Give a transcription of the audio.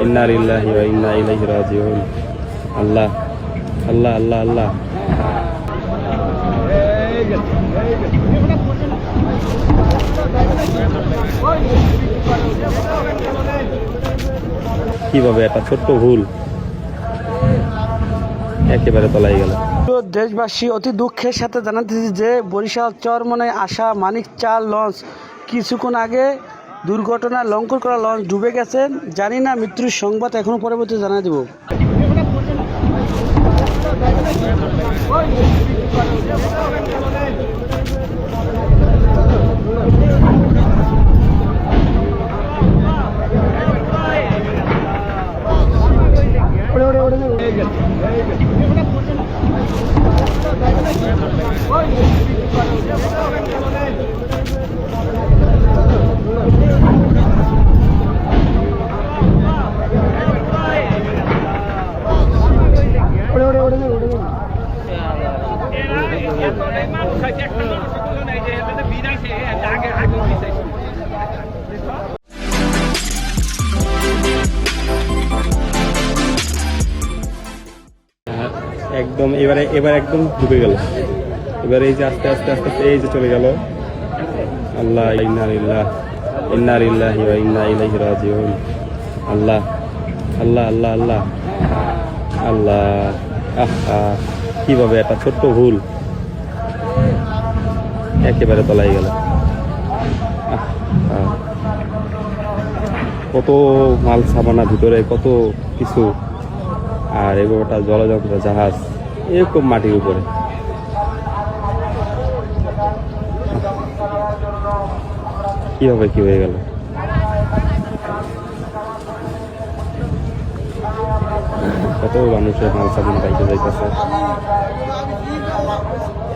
ইন্না লিল্লাহি ওয়া ইন্না ইলাইহি রাজিউন। আল্লাহ আল্লাহ আল্লাহ আল্লাহ। কিভাবে একটা ছোট্ট ভুল একেবারে তলাই গেল। দেশবাসী অতি দুঃখের সাথে জানাতেছি যে বরিশাল চরমনায় আসা মানিক চাল লঞ্চ কিছুক্ষণ আগে দুর্ঘটনা লঙ্ঘন করা লঞ্চ ডুবে গেছে। জানি না মৃত্যুর সংবাদ এখনো পরবর্তী জানা দেব। একদম এবার একদম ডুবে গেল। এবার এই যে আস্তে আস্তে আস্তে আস্তে এই যে চলে গেল। আল্লাহ ইন্না লিল্লাহি ওয়া ইন্না ইলাইহি রাজিউন। আল্লাহ আল্লাহ আল্লাহ আল্লাহ আল্লাহ। আহা, কিভাবে একটা ছোট্ট ভুল একেবারে তলাই গেল। কত মাল সামানা ভিতরে, কত কিছু, আর এবারটা জলযন্ত্র জাহাজ এরকম মাটির উপরে। কিভাবে কি হয়ে গেল? কত মানুষের মাল সামান পাইতে যাইতেছে।